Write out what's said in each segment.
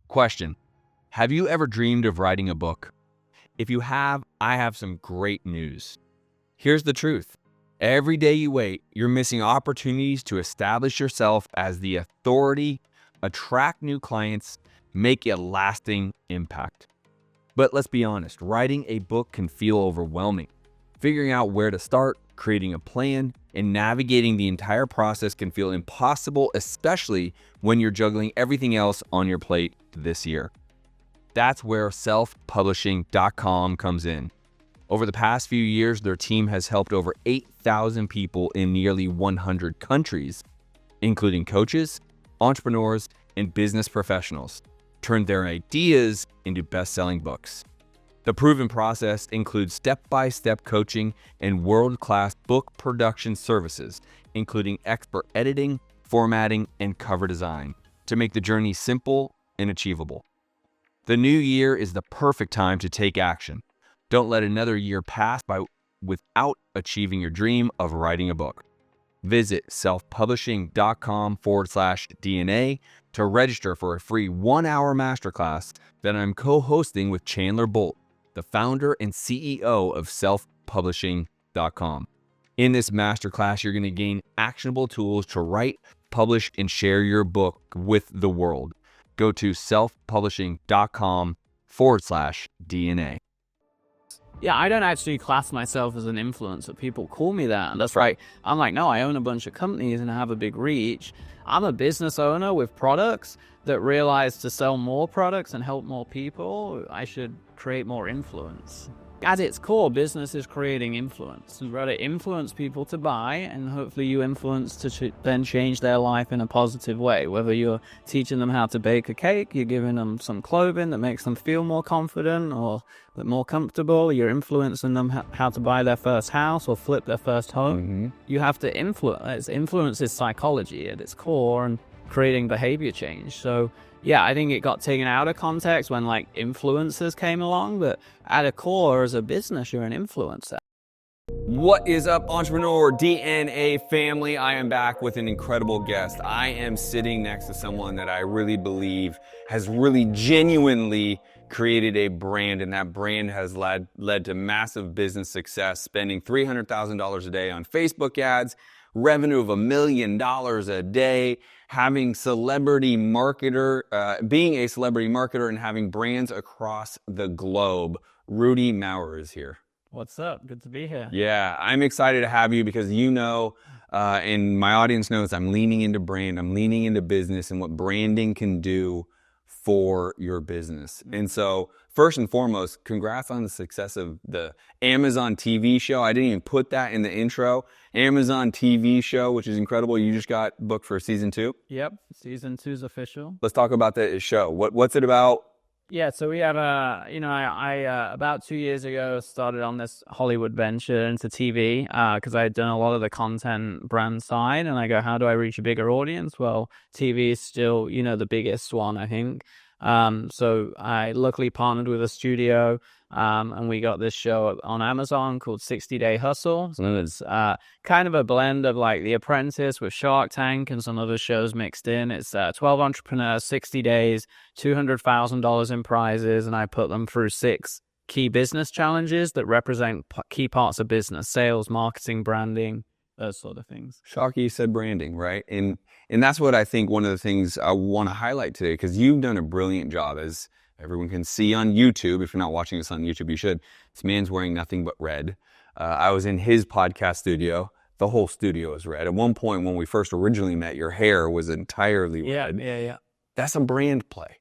Question: have you ever dreamed of writing a book? If you have, I have some great news. Here's the truth. Every day you wait, you're missing opportunities to establish yourself as the authority, attract new clients, make a lasting impact. But let's be honest, writing a book can feel overwhelming. Figuring out where to start, creating a plan, and navigating the entire process can feel impossible, especially when you're juggling everything else on your plate this year. That's where self-publishing.com comes in. Over the past few years, their team has helped over 8,000 people in nearly 100 countries, including coaches, entrepreneurs, and business professionals, turn their ideas into best-selling books. The proven process includes step-by-step coaching and world-class book production services, including expert editing, formatting, and cover design, to make the journey simple and achievable. The new year is the perfect time to take action. Don't let another year pass by without achieving your dream of writing a book. Visit selfpublishing.com/DNA to register for a free 1-hour masterclass that I'm co-hosting with Chandler Bolt, the founder and CEO of selfpublishing.com. In this masterclass, you're going to gain actionable tools to write, publish, and share your book with the world. Go to selfpublishing.com/DNA. Yeah, I don't actually class myself as an influencer. People call me that, and that's right. I'm like, no, I own a bunch of companies and I have a big reach. I'm a business owner with products that realize to sell more products and help more people, I should create more influence. At its core, business is creating influence. And rather influence people to buy, and hopefully you influence to then change their life in a positive way. Whether you're teaching them how to bake a cake, you're giving them some clothing that makes them feel more confident or more comfortable, you're influencing them how to buy their first house or flip their first home. You have to influence. Influence is psychology at its core and creating behavior change. So yeah, I think it got taken out of context when like influencers came along, but at a core as a business, you're an influencer. What is up, entrepreneur DNA family? I am back with an incredible guest. I am sitting next to someone that I really believe has really genuinely created a brand, and that brand has led to massive business success, spending $300,000 a day on Facebook ads, revenue of $1 million a day, having celebrity marketer, being a celebrity marketer and having brands across the globe. Rudy Mawer is here. What's up? Good to be here. Yeah, I'm excited to have you because and my audience knows I'm leaning into brand, I'm leaning into business and what branding can do for your business. And so first and foremost, congrats on the success of the Amazon TV show. I didn't even put that in the intro. Amazon TV show, which is incredible. You just got booked for season 2. Yep, season 2 is official. Let's talk about that show. What's it about? Yeah, so we have I about 2 years ago started on this Hollywood venture into TV because I had done a lot of the content brand side, and I go, how do I reach a bigger audience? Well, TV is still, the biggest one, I think. So I luckily partnered with a studio, and we got this show on Amazon called 60-Day Hustle. So it's kind of a blend of like The Apprentice with Shark Tank and some other shows mixed in. It's 12 entrepreneurs, 60 days, $200,000 in prizes, and I put them through 6 key business challenges that represent key parts of business: sales, marketing, branding, those sort of things. Sharky said branding, right? And that's what I think one of the things I want to highlight today, because you've done a brilliant job, as everyone can see on YouTube. If you're not watching this on YouTube, you should. This man's wearing nothing but red. I was in his podcast studio. The whole studio is red. At one point when we first originally met, your hair was entirely red. Yeah. That's a brand play.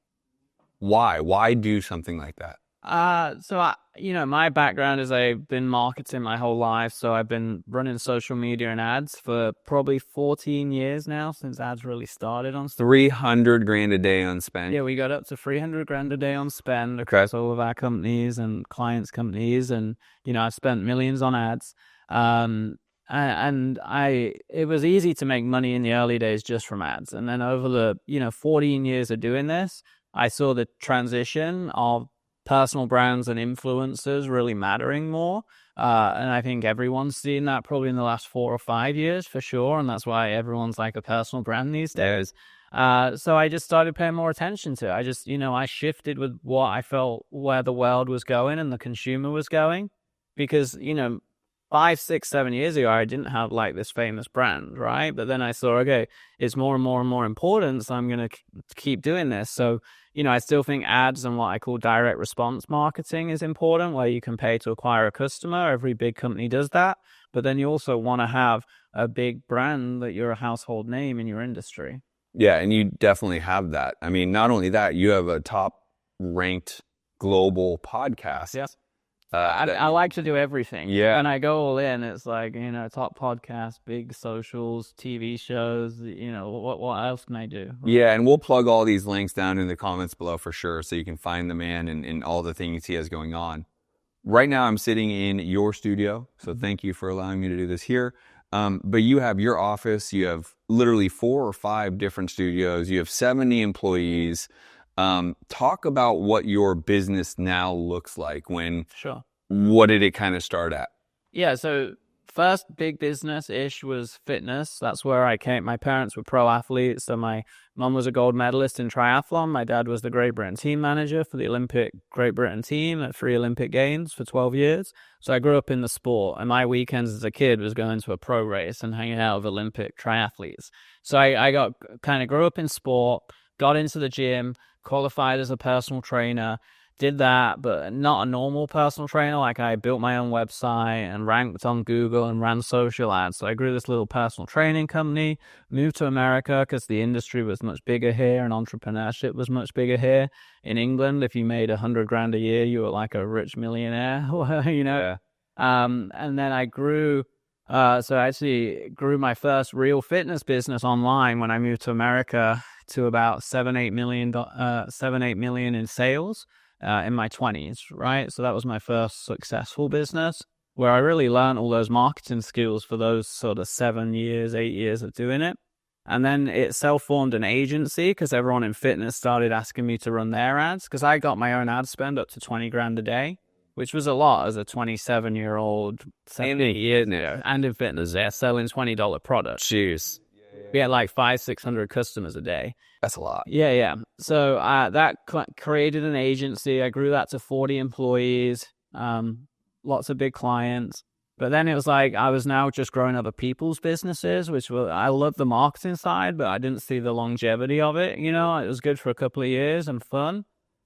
Why? Why do something like that? My background is I've been marketing my whole life. So I've been running social media and ads for probably 14 years now, since ads really started on. $300,000 a day on spend. Yeah, we got up to $300,000 a day on spend across all of our companies and clients' companies. And, I've spent millions on ads. It was easy to make money in the early days just from ads. And then over the, 14 years of doing this, I saw the transition of personal brands and influencers really mattering more. And I think everyone's seen that probably in the last 4 or 5 years for sure. And that's why everyone's like a personal brand these days. So I just started paying more attention to it. I just, I shifted with what I felt where the world was going and the consumer was going. Because, 5, 6, 7 years ago, I didn't have like this famous brand, right? But then I saw, okay, it's more and more and more important. So I'm going to keep doing this. So, I still think ads and what I call direct response marketing is important, where you can pay to acquire a customer. Every big company does that. But then you also want to have a big brand that you're a household name in your industry. Yeah, and you definitely have that. I mean, not only that, you have a top ranked global podcast. Yes. I like to do everything. Yeah. And I go all in. It's like, top podcasts, big socials, TV shows, what else can I do? Yeah, and we'll plug all these links down in the comments below for sure, so you can find the man and all the things he has going on. Right now, I'm sitting in your studio, so thank you for allowing me to do this here. But you have your office, you have literally 4 or 5 different studios, you have 70 employees. Talk about what your business now looks like. Sure. What did it kind of start at? Yeah, so first big business-ish was fitness. That's where I came. My parents were pro athletes, so my mom was a gold medalist in triathlon. My dad was the Great Britain team manager for the Olympic Great Britain team at 3 Olympic Games for 12 years. So I grew up in the sport, and my weekends as a kid was going to a pro race and hanging out with Olympic triathletes. So I grew up in sport, got into the gym, qualified as a personal trainer, did that, but not a normal personal trainer. Like, I built my own website and ranked on Google and ran social ads. So I grew this little personal training company, moved to America because the industry was much bigger here and entrepreneurship was much bigger here. In England, if you made $100,000 a year, you were like a rich millionaire, Yeah. And then I grew. So I actually grew my first real fitness business online when I moved to America to about $7-8 million in sales in my 20s, right? So that was my first successful business where I really learned all those marketing skills for those sort of 7 years, 8 years of doing it. And then it self-formed an agency because everyone in fitness started asking me to run their ads because I got my own ad spend up to $20,000 a day, which was a lot as a 27-year-old. And in fitness, they're selling $20 products. Jeez. We had like 500-600 customers a day. That's a lot. Yeah. So that created an agency. I grew that to 40 employees, lots of big clients. But then it was like I was now just growing other people's businesses, I love the marketing side, but I didn't see the longevity of it. It was good for a couple of years and fun.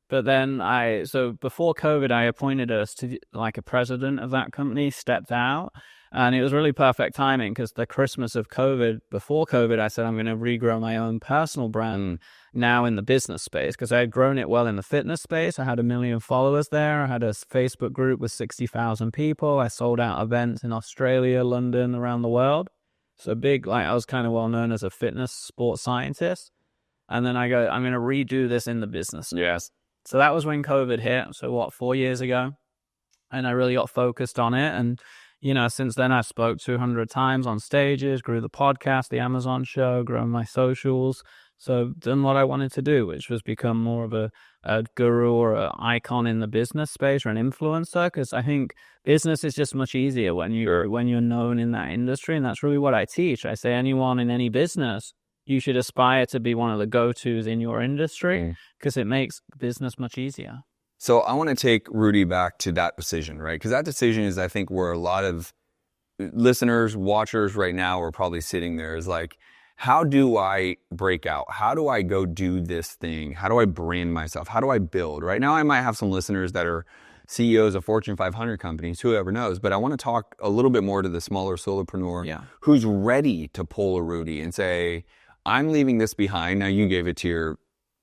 But then so before COVID, I appointed us to like a president of that company, stepped out. And it was really perfect timing because the Christmas of COVID, before COVID, I said, I'm going to regrow my own personal brand now in the business space because I had grown it well in the fitness space. I had 1 million followers there. I had a Facebook group with 60,000 people. I sold out events in Australia, London, around the world. So big, like I was kind of well known as a fitness sports scientist. And then I go, I'm going to redo this in the business. Yes. So that was when COVID hit. So 4 years ago? And I really got focused on it. And since then I spoke 200 times on stages, grew the podcast, the Amazon show, grown my socials. So done what I wanted to do, which was become more of a guru or an icon in the business space or an influencer. Because I think business is just much easier when you're known in that industry. And that's really what I teach. I say anyone in any business, you should aspire to be one of the go-tos in your industry because it makes business much easier. So I want to take Rudy back to that decision, right? Because that decision is, I think, where a lot of listeners, watchers right now are probably sitting there is like, how do I break out? How do I go do this thing? How do I brand myself? How do I build? Right now, I might have some listeners that are CEOs of Fortune 500 companies, whoever knows, but I want to talk a little bit more to the smaller solopreneur who's ready to pull a Rudy and say, I'm leaving this behind. Now, you gave it to your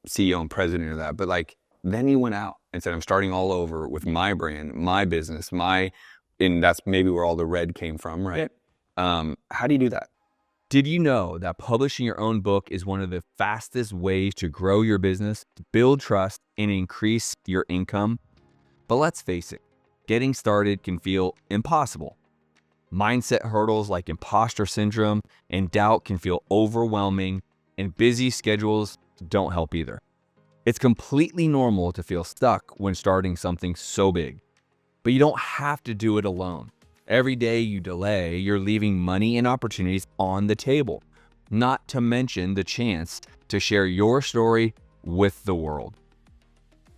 CEO and president of that, but like, then he went out and said, I'm starting all over with my brand, my business, and that's maybe where all the red came from, right? How do you do that? Did you know that publishing your own book is one of the fastest ways to grow your business, build trust, and increase your income? But let's face it, getting started can feel impossible. Mindset hurdles like imposter syndrome and doubt can feel overwhelming, and busy schedules don't help either. It's completely normal to feel stuck when starting something so big, but you don't have to do it alone. Every day you delay, you're leaving money and opportunities on the table. not to mention the chance to share your story with the world.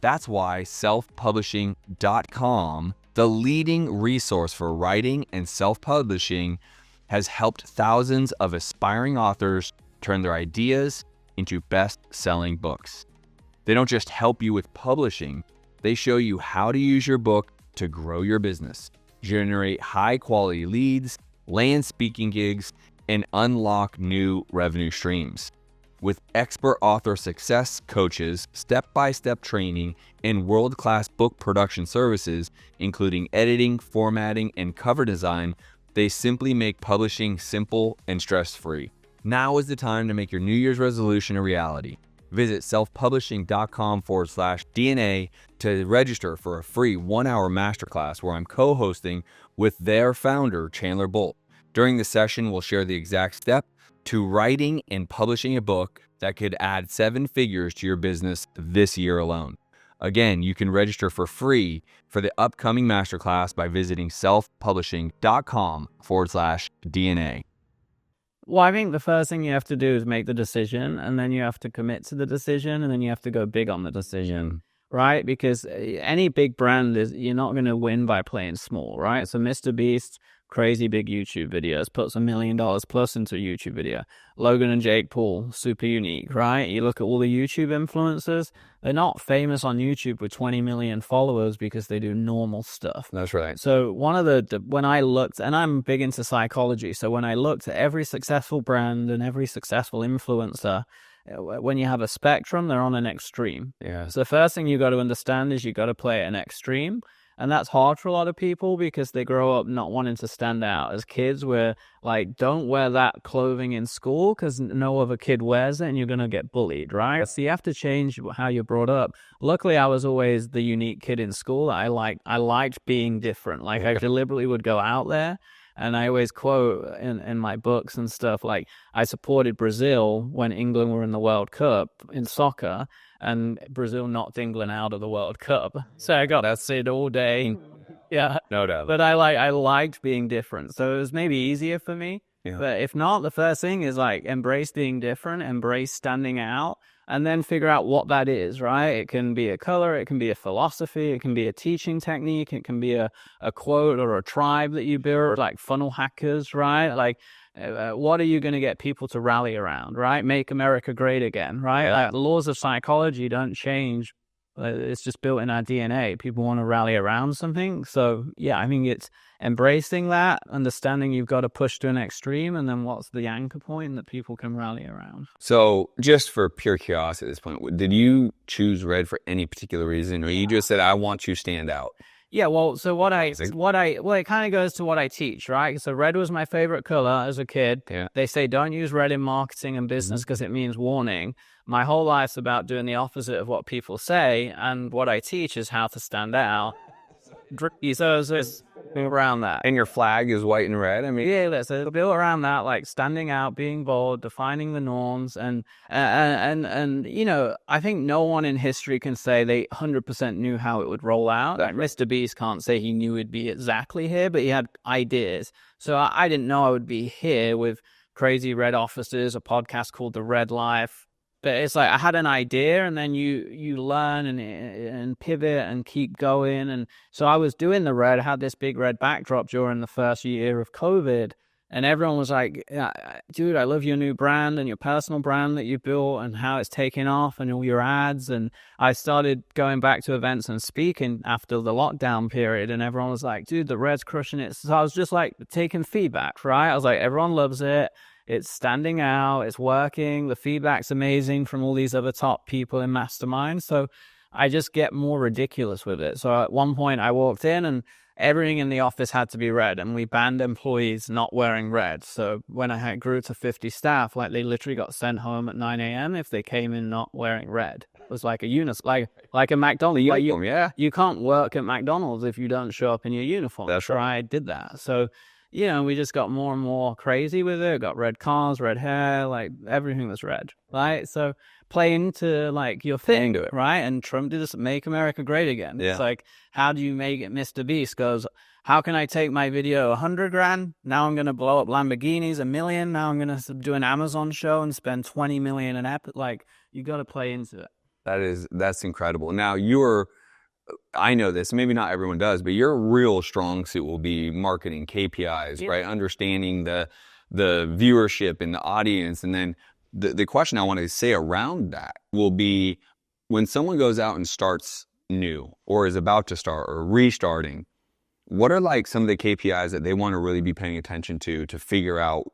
That's why selfpublishing.com, the leading resource for writing and self-publishing, has helped thousands of aspiring authors turn their ideas into best-selling books. They don't just help you with publishing, they show you how to use your book to grow your business, generate high-quality leads, land speaking gigs, and unlock new revenue streams. With expert author success coaches, step-by-step training, and world-class book production services, including editing, formatting, and cover design, they simply make publishing simple and stress-free. Now is the time to make your New Year's resolution a reality. Visit selfpublishing.com/DNA to register for a free 1-hour masterclass where I'm co-hosting with their founder, Chandler Bolt. During the session, we'll share the exact step to writing and publishing a book that could add 7 figures to your business this year alone. Again, you can register for free for the upcoming masterclass by visiting selfpublishing.com/DNA. Well, I think the first thing you have to do is make the decision, and then you have to commit to the decision, and then you have to go big on the decision, right? Because any big brand you're not going to win by playing small, right? So Mr. Beast, crazy big YouTube videos, puts $1 million plus into a YouTube video. Logan and Jake Paul, super unique, right? You look at all the YouTube influencers, they're not famous on YouTube with 20 million followers because they do normal stuff. That's right. So one of when I looked, and I'm big into psychology, so when I looked at every successful brand and every successful influencer, when you have a spectrum, they're on an extreme. Yeah. So the first thing you got to understand is you got to play at an extreme. And that's hard for a lot of people because they grow up not wanting to stand out. As kids, we're like, don't wear that clothing in school because no other kid wears it and you're going to get bullied, right? So you have to change how you're brought up. Luckily, I was always the unique kid in school. I liked being different. Like I deliberately would go out there. And I always quote in my books and stuff, like I supported Brazil when England were in the World Cup in soccer, and Brazil knocked England out of the World Cup. So I got to sit all day. Yeah. No doubt. But I liked being different. So it was maybe easier for me. Yeah. But if not, the first thing is like embrace being different, embrace standing out, and then figure out what that is, right? It can be a color, it can be a philosophy, it can be a teaching technique, it can be a quote or a tribe that you build, like funnel hackers, right? Like, what are you going to get people to rally around, right? Make America great again, right? Like, the laws of psychology don't change. It's just built in our DNA. People want to rally around something. So, yeah, I think it's embracing that, understanding you've got to push to an extreme, and then what's the anchor point that people can rally around. So just for pure curiosity at this point, did you choose red for any particular reason, or you just said, I want to stand out? Yeah, well, so it kind of goes to what I teach, right? So red was my favorite color as a kid. Yeah. They say don't use red in marketing and business because it means warning. My whole life's about doing the opposite of what people say, and what I teach is how to stand out. So it's around that. And your flag is white and red? I mean, yeah, so built around that, like standing out, being bold, defining the norms, and you know, I think no one in history can say they 100% knew how it would roll out. Like Mr. Beast can't say he knew it'd be exactly here, but he had ideas. So I didn't know I would be here with Crazy Red Officers, a podcast called The Red Life. But it's like I had an idea, and then you learn and pivot and keep going. And so I was doing the red. I had this big red backdrop during the first year of COVID, and everyone was like, dude, I love your new brand and your personal brand that you built and how it's taking off and all your ads. And I started going back to events and speaking after the lockdown period, and everyone was like, dude, the red's crushing it. So I was just like taking feedback, right? I was like, everyone loves it. It's standing out, it's working, the feedback's amazing from all these other top people in Mastermind. So I just get more ridiculous with it. So at one point I walked in and everything in the office had to be red, and we banned employees not wearing red. So when I grew to 50 staff, like they literally got sent home at 9 a.m. if they came in not wearing red. It was like a like a McDonald's. You can't work at McDonald's if you don't show up in your uniform. That's right. I did that. So, you know, we just got more and more crazy with it. Got red cars, red hair, like everything was red, right? So play into like your thing to it, right? And Trump did this, make America great again. Yeah. It's like, how do you make it? Mr. Beast goes, how can I take my video 100 grand? Now I'm going to blow up Lamborghinis 1 million. Now I'm going to do an Amazon show and spend 20 million an app. Like, you got to play into it. That's incredible. Now I know this, maybe not everyone does, but your real strong suit will be marketing KPIs, right? Understanding the viewership and the audience. And then the question I want to say around that will be, when someone goes out and starts new or is about to start or restarting, what are like some of the KPIs that they want to really be paying attention to figure out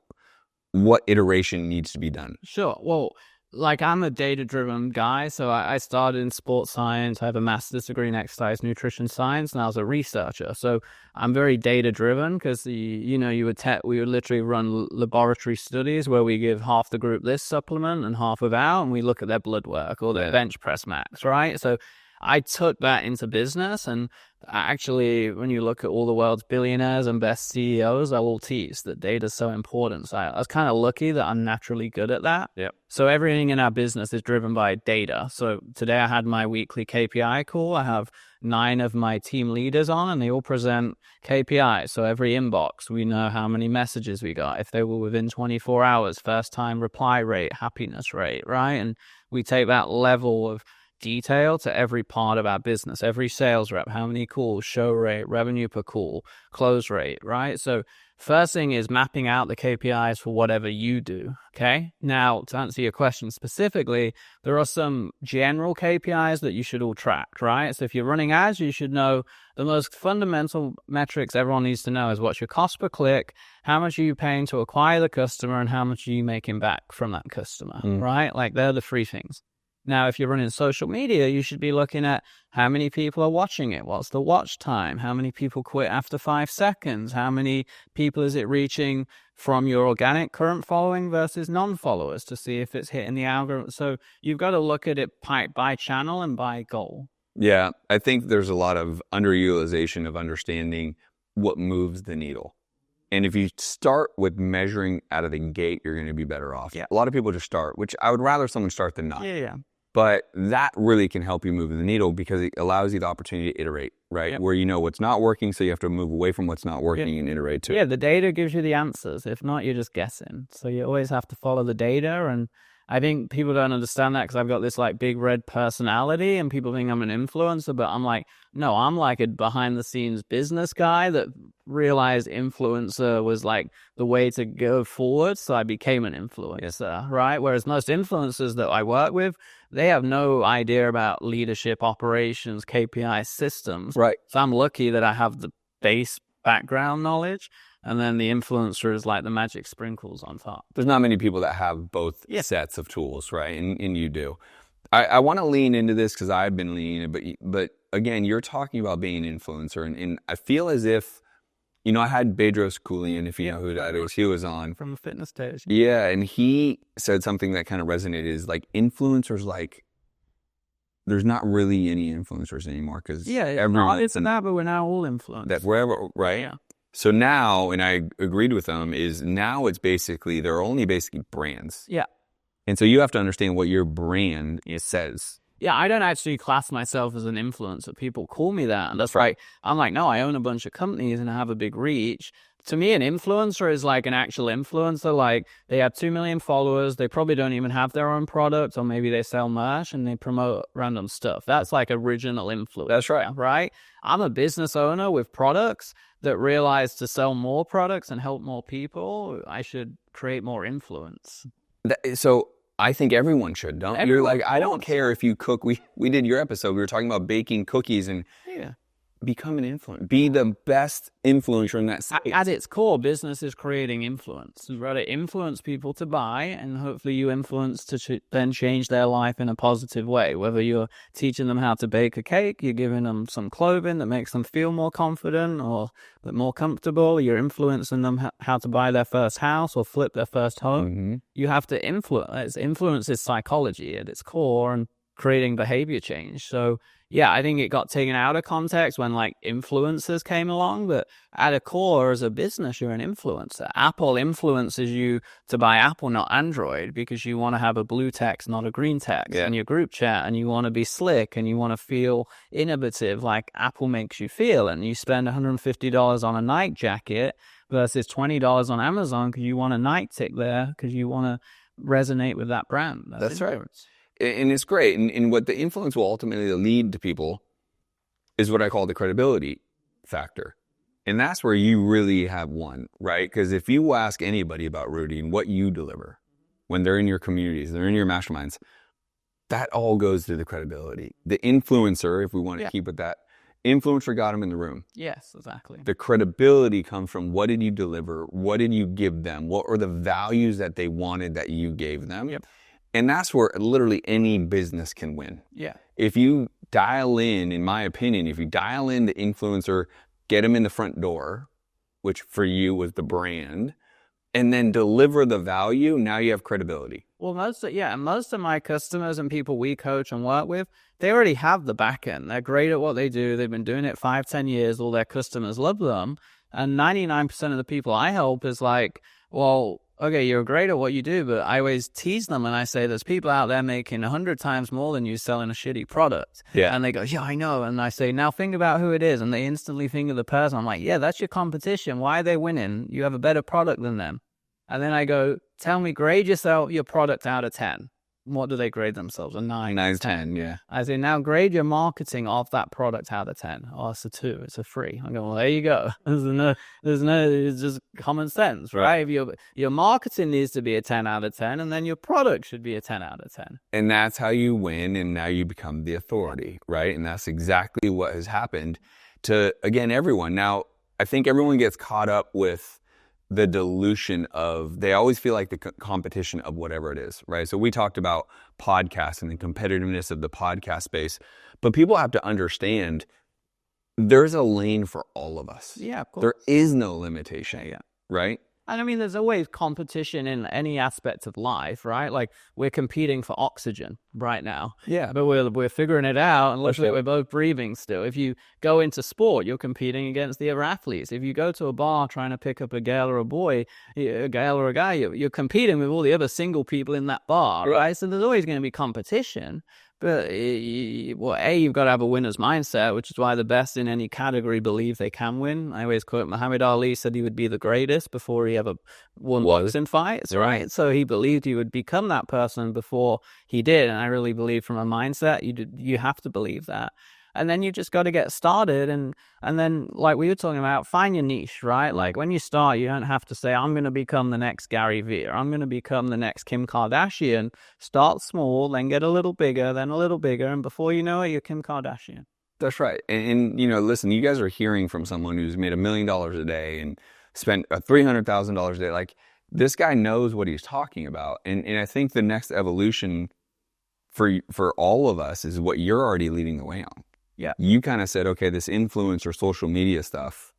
what iteration needs to be done? Sure. Well, like, I'm a data-driven guy, so I started in sports science. I have a master's degree in exercise nutrition science, and I was a researcher. So I'm very data-driven because, we would literally run laboratory studies where we give half the group this supplement and half without, and we look at their blood work or their bench press max, right? So I took that into business, and actually, when you look at all the world's billionaires and best CEOs, they'll all tease that data is so important. So I was kind of lucky that I'm naturally good at that. Yep. So everything in our business is driven by data. So today I had my weekly KPI call. I have 9 of my team leaders on, and they all present KPIs. So every inbox, we know how many messages we got, if they were within 24 hours, first time reply rate, happiness rate, right? And we take that level of detail to every part of our business, every sales rep, how many calls, show rate, revenue per call, close rate, right? So first thing is mapping out the KPIs for whatever you do, okay? Now, to answer your question specifically, there are some general KPIs that you should all track, right? So if you're running ads, you should know the most fundamental metrics everyone needs to know is what's your cost per click, how much are you paying to acquire the customer, and how much are you making back from that customer, right? Like, they're the 3 things. Now, if you're running social media, you should be looking at how many people are watching it, what's the watch time, how many people quit after 5 seconds, how many people is it reaching from your organic current following versus non-followers to see if it's hitting the algorithm. So you've got to look at it by channel and by goal. Yeah, I think there's a lot of underutilization of understanding what moves the needle. And if you start with measuring out of the gate, you're going to be better off. Yeah. A lot of people just start, which I would rather someone start than not. Yeah. But that really can help you move the needle because it allows you the opportunity to iterate, right? Yep. Where you know what's not working, so you have to move away from what's not working and iterate too. Yeah, the data gives you the answers. If not, you're just guessing. So you always have to follow the data. And I think people don't understand that because I've got this like big red personality and people think I'm an influencer, but I'm like, no, I'm like a behind the scenes business guy that realized influencer was like the way to go forward. So I became an influencer, right? Whereas most influencers that I work with, they have no idea about leadership, operations, KPI systems. Right. So I'm lucky that I have the base background knowledge. And then the influencer is like the magic sprinkles on top. There's not many people that have both sets of tools, right? And you do. I want to lean into this because I've been leaning in it, but again, you're talking about being an influencer. And I feel as if, I had Bedros Keuilian, if you know who that is, he was on. From a fitness stage. Yeah, and he said something that kind of resonated is like influencers, like, there's not really any influencers anymore because it's that, but we're now all influenced. That wherever, right? Yeah. So now, and I agreed with them, is now it's basically, they're only basically brands. Yeah. And so you have to understand what your brand says. Yeah, I don't actually class myself as an influencer. People call me that, and that's right. I'm like, no, I own a bunch of companies and I have a big reach. To me, an influencer is like an actual influencer. Like, they have 2 million followers. They probably don't even have their own product, or maybe they sell merch and they promote random stuff. That's like original influence. That's right. Right? I'm a business owner with products that realized to sell more products and help more people, I should create more influence. So I think everyone should, don't you? Like, I don't care if you cook. We did your episode. We were talking about baking cookies and become an influencer. Be the best influencer in that space. At its core, business is creating influence. You rather influence people to buy, and hopefully you influence to then change their life in a positive way. Whether you're teaching them how to bake a cake, you're giving them some clothing that makes them feel more confident or more comfortable, you're influencing them how to buy their first house or flip their first home. You have to influence. Influence is psychology at its core, and creating behavior change. So yeah, I think it got taken out of context when like influencers came along, but at a core as a business, you're an influencer. Apple influences you to buy Apple, not Android, because you want to have a blue text, not a green text in your group chat, and you want to be slick and you want to feel innovative like Apple makes you feel. And you spend $150 on a Nike jacket versus $20 on Amazon because you want a Nike tick there because you want to resonate with that brand. That's right. And it's great. And what the influence will ultimately lead to people is what I call the credibility factor. And that's where you really have won, right? Because if you ask anybody about Rudy and what you deliver when they're in your communities, they're in your masterminds, that all goes to the credibility. The influencer, if we want to keep it that, influencer got them in the room. Yes, exactly. The credibility comes from what did you deliver? What did you give them? What were the values that they wanted that you gave them? Yep. And that's where literally any business can win. Yeah. If you dial in my opinion, if you dial in the influencer, get them in the front door, which for you was the brand, and then deliver the value, now you have credibility. Well, most of my customers and people we coach and work with, they already have the back end. They're great at what they do. They've been doing it 5-10 years. All their customers love them. And 99% of the people I help is like, well, okay, you're great at what you do, but I always tease them and I say, there's people out there making 100 times more than you selling a shitty product. Yeah. And they go, yeah, I know. And I say, now think about who it is. And they instantly think of the person. I'm like, yeah, that's your competition. Why are they winning? You have a better product than them. And then I go, tell me, grade your product out of 10. What do they grade themselves? A 9. 9, 10, yeah. I say, now grade your marketing of that product out of 10. Oh, it's a 2. It's a 3. I go, well, there you go. It's just common sense, right? If your marketing needs to be a 10 out of 10, and then your product should be a 10 out of 10. And that's how you win, and now you become the authority, right? And that's exactly what has happened to, again, everyone. Now, I think everyone gets caught up with the dilution of, they always feel like the competition of whatever it is, right? So we talked about podcasts and the competitiveness of the podcast space, but people have to understand there's a lane for all of us. Yeah, of course. There is no limitation, right? And I mean, there's always competition in any aspect of life, right? Like we're competing for oxygen right now. Yeah. But we're figuring it out, and literally we're both breathing still. If you go into sport, you're competing against the other athletes. If you go to a bar trying to pick up a girl or a boy, a girl or a guy, you're competing with all the other single people in that bar, right? So there's always going to be competition. But, you've got to have a winner's mindset, which is why the best in any category believe they can win. I always quote Muhammad Ali said he would be the greatest before he ever won boxing fights, right? So he believed he would become that person before he did. And I really believe from a mindset, you have to believe that. And then you just got to get started. And then, like we were talking about, find your niche, right? Like when you start, you don't have to say, I'm going to become the next Gary Vee, or I'm going to become the next Kim Kardashian. Start small, then get a little bigger, then a little bigger. And before you know it, you're Kim Kardashian. That's right. And listen, you guys are hearing from someone who's made $1 million a day and spent $300,000 a day. Like this guy knows what he's talking about. And I think the next evolution for all of us is what you're already leading the way on. Yeah. You kind of said, okay, this influencer social media stuff,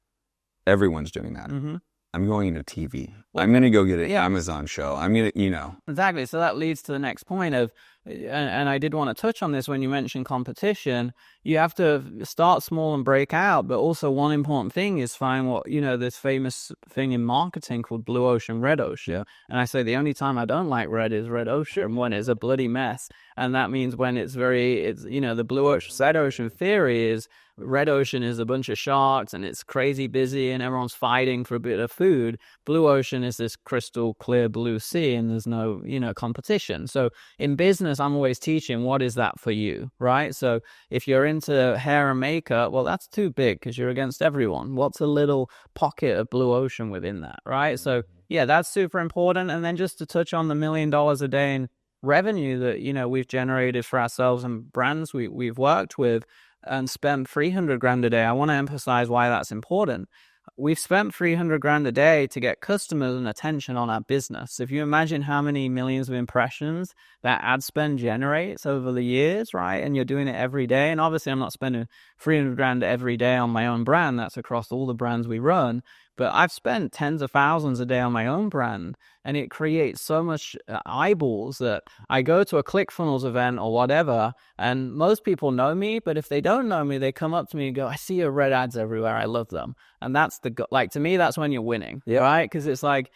everyone's doing that. Mm-hmm. I'm going into TV. Well, I'm going to go get an Amazon show. I'm going to, Exactly. So that leads to the next point of, and I did want to touch on this when you mentioned competition. You have to start small and break out. But also one important thing is find what, this famous thing in marketing called blue ocean, red ocean. Yeah. And I say the only time I don't like red is red ocean, when it's a bloody mess. And that means when it's the blue ocean, red ocean theory is red ocean is a bunch of sharks and it's crazy busy and everyone's fighting for a bit of food. Blue ocean is this crystal clear blue sea and there's no, competition. So in business, I'm always teaching, what is that for you, right? So if you're into hair and makeup, well, that's too big because you're against everyone. What's a little pocket of blue ocean within that, right? So yeah, that's super important. And then just to touch on the $1 million a day in revenue that, we've generated for ourselves and brands we've worked with and spent $300,000 a day. I want to emphasize why that's important. We've spent $300,000 a day to get customers and attention on our business. If you imagine how many millions of impressions that ad spend generates over the years, right? And you're doing it every day. And obviously I'm not spending $300,000 every day on my own brand. That's across all the brands we run. but I've spent tens of thousands a day on my own brand, and it creates so much eyeballs that I go to a ClickFunnels event or whatever, and most people know me, but if they don't know me, they come up to me and go, I see your red ads everywhere. I love them. And that's like, to me, that's when you're winning, right? Because it's like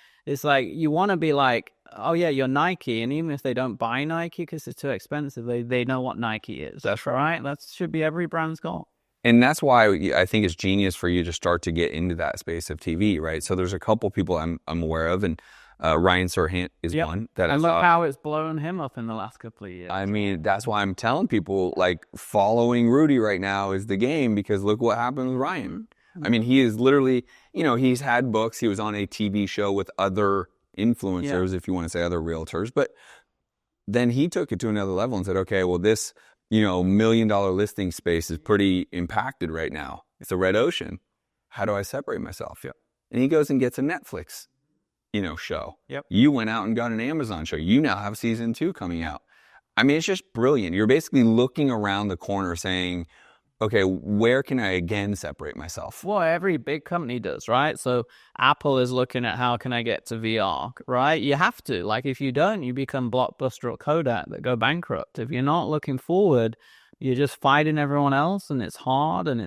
you want to be like, oh yeah, you're Nike, and even if they don't buy Nike because it's too expensive, they know what Nike is. That's right. That should be every brand's goal. And that's why I think it's genius for you to start to get into that space of TV, right? So there's a couple people I'm aware of, and Ryan Serhant is one. That and look how it's blown him up in the last couple of years. I mean, that's why I'm telling people, like, following Rudy right now is the game, because look what happened with Ryan. I mean, he is literally, he's had books. He was on a TV show with other influencers, if you want to say other realtors, but then he took it to another level and said, okay, well, this $1 million listing space is pretty impacted right now. It's a red ocean. How do I separate myself? And he goes and gets a Netflix, show. You went out and got an Amazon show. You now have season 2 coming out. I mean, it's just brilliant. You're basically looking around the corner saying, okay, where can I again separate myself? Well, every big company does, right? So Apple is looking at how can I get to VR, right? You have to. Like, if you don't, you become Blockbuster or Kodak that go bankrupt. If you're not looking forward, you're just fighting everyone else, and it's hard, and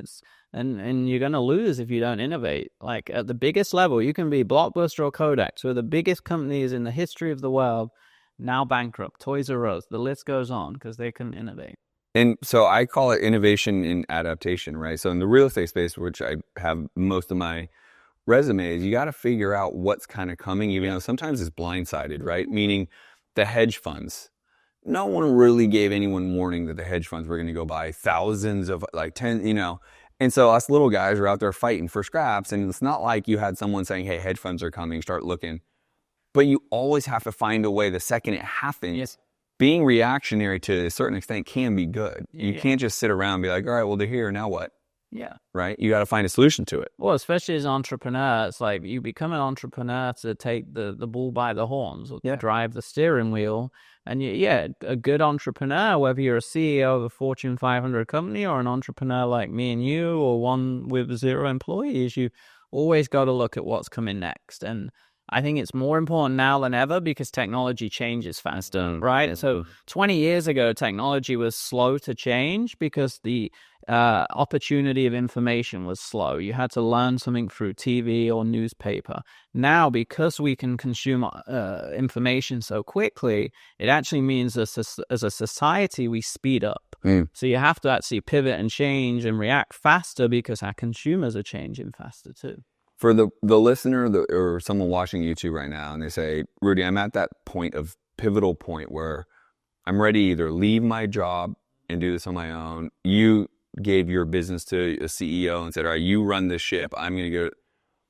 and you're going to lose if you don't innovate. Like, at the biggest level, you can be Blockbuster or Kodak, two of the biggest companies in the history of the world, now bankrupt. Toys R Us, the list goes on because they couldn't innovate. And so I call it innovation and adaptation, right? So in the real estate space, which I have most of my resumes, you got to figure out what's kind of coming, even though sometimes it's blindsided, right? Meaning the hedge funds. No one really gave anyone warning that the hedge funds were going to go buy thousands of, like 10, And so us little guys are out there fighting for scraps. And it's not like you had someone saying, hey, hedge funds are coming, start looking. But you always have to find a way the second it happens. Being reactionary to a certain extent can be good. You can't just sit around and be like, all right, well, they're here, now what? Right? You got to find a solution to it. Well, especially as an entrepreneur, it's like you become an entrepreneur to take the bull by the horns, or drive the steering wheel. And a good entrepreneur, whether you're a CEO of a Fortune 500 company or an entrepreneur like me and you, or one with 0 employees, you always got to look at what's coming next. And I think it's more important now than ever because technology changes faster, right? So 20 years ago, technology was slow to change because the opportunity of information was slow. You had to learn something through TV or newspaper. Now, because we can consume information so quickly, it actually means as a society, we speed up. So you have to actually pivot and change and react faster because our consumers are changing faster too. For the listener or someone watching YouTube right now, and they say, Rudy, I'm at that pivotal point where I'm ready to either leave my job and do this on my own. You gave your business to a CEO and said, all right, you run this ship. I'm going to go.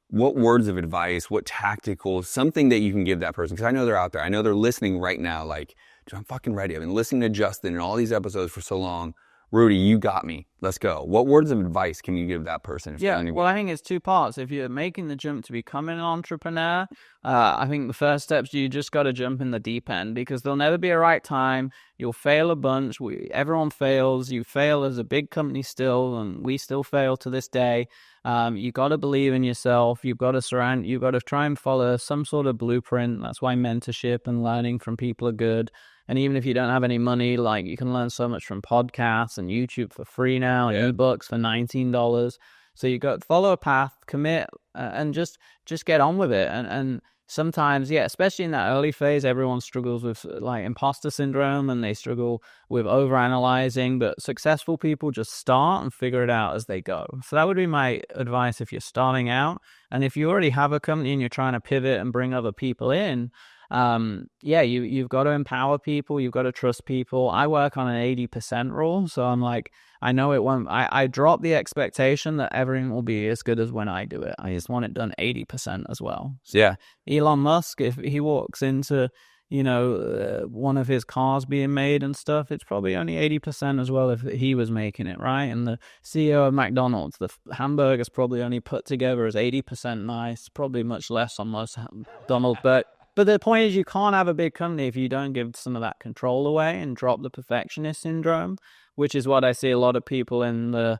What words of advice, what tactical, something that you can give that person? Because I know they're out there. I know they're listening right now like, dude, I'm fucking ready. I've been listening to Justin and all these episodes for so long. Rudy, you got me. Let's go. What words of advice can you give that person? Well, I think it's 2 parts. If you're making the jump to becoming an entrepreneur, I think the first steps, you just got to jump in the deep end because there'll never be a right time. You'll fail a bunch. Everyone fails. You fail as a big company still, and we still fail to this day. You got to believe in yourself. You've got to try and follow some sort of blueprint. That's why mentorship and learning from people are good. And even if you don't have any money, like, you can learn so much from podcasts and YouTube for free now, and ebooks for $19. So you got to follow a path, commit, and just get on with it. And sometimes, especially in that early phase, everyone struggles with like imposter syndrome and they struggle with overanalyzing. But successful people just start and figure it out as they go. So that would be my advice if you're starting out. And if you already have a company and you're trying to pivot and bring other people in, you've got to empower people. You've got to trust people. I work on an 80% rule. So I'm like, I know it won't, I drop the expectation that everything will be as good as when I do it. I just want it done 80% as well. So Elon Musk, if he walks into, one of his cars being made and stuff, it's probably only 80% as well if he was making it, right? And the CEO of McDonald's, the hamburger's probably only put together as 80% nice, probably much less on most McDonald's, But the point is, you can't have a big company if you don't give some of that control away and drop the perfectionist syndrome, which is what I see a lot of people in the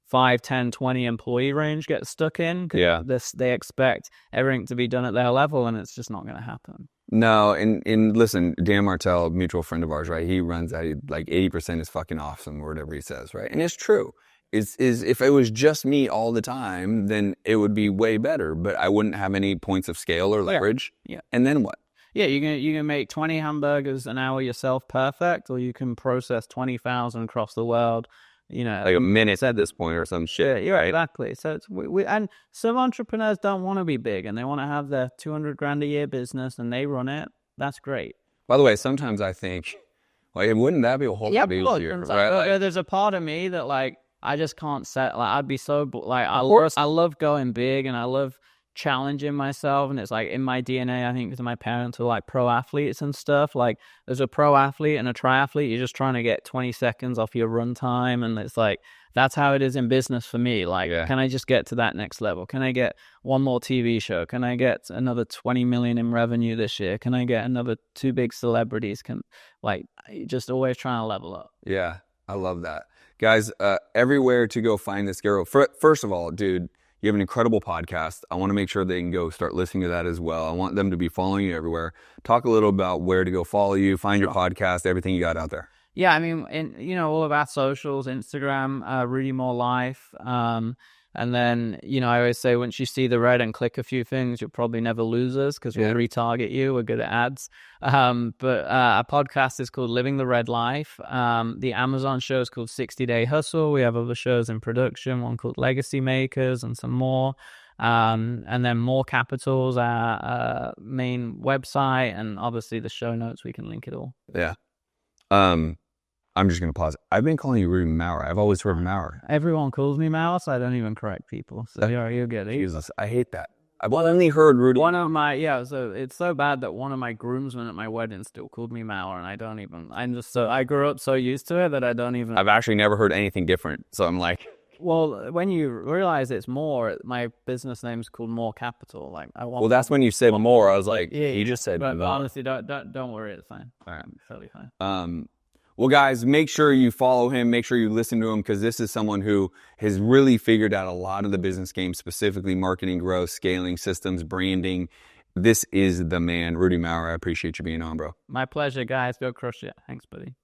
5, 10, 20 employee range get stuck in. Yeah. They expect everything to be done at their level, and it's just not going to happen. No, and listen, Dan Martell, a mutual friend of ours, right? He runs that, like 80% is fucking awesome or whatever he says, right? And it's true. Is if it was just me all the time, then it would be way better, but I wouldn't have any points of scale or leverage. Yeah. And then what? Yeah, you can make 20 hamburgers an hour yourself perfect, or you can process 20,000 across the world, Like a minute at this point or some shit. Yeah, exactly. So it's and some entrepreneurs don't want to be big, and they want to have their 200 grand a year business, and they run it. That's great. By the way, sometimes I think, like, wouldn't that be a whole lot easier? Right? There's a part of me that, like, I just can't set. Like, I'd be so like, I love going big, and I love challenging myself, and it's like in my DNA. I think because my parents were like pro athletes and stuff. Like, there's a pro athlete and a triathlete. You're just trying to get 20 seconds off your run time, and it's like that's how it is in business for me. Like, can I just get to that next level? Can I get one more TV show? Can I get another 20 million in revenue this year? Can I get another 2 big celebrities? Just always trying to level up. Yeah, I love that. Guys, everywhere to go find this girl. First of all, dude, you have an incredible podcast. I want to make sure they can go start listening to that as well. I want them to be following you everywhere. Talk a little about where to go follow you, find your podcast, everything you got out there. Yeah, I mean, all of our socials, Instagram, Rudy Mawer Life. And then, I always say once you see the red and click a few things, you'll probably never lose us because we'll retarget you. We're good at ads. But our podcast is called Living the Red Life. The Amazon show is called 60 Day Hustle. We have other shows in production, one called Legacy Makers and some more. And then More Capital's our main website, and obviously the show notes, we can link it all. Yeah. I'm just going to pause. I've been calling you Rudy Mawer. I've always heard Mawer. Everyone calls me Mawer, so I don't even correct people. So you're good. Jesus, I hate that. I've only heard Rudy. So it's so bad that one of my groomsmen at my wedding still called me Mawer, and I grew up so used to it that I don't even. I've actually never heard anything different, so I'm like. Well, when you realize it's more, my business name's called More Capital. Like, well, that's when you said more. I was like, he just said. But honestly, don't worry, it's fine. All right, totally fine. Well, guys, make sure you follow him. Make sure you listen to him, because this is someone who has really figured out a lot of the business game, specifically marketing, growth, scaling, systems, branding. This is the man, Rudy Mawer. I appreciate you being on, bro. My pleasure, guys. Go crush it. Thanks, buddy.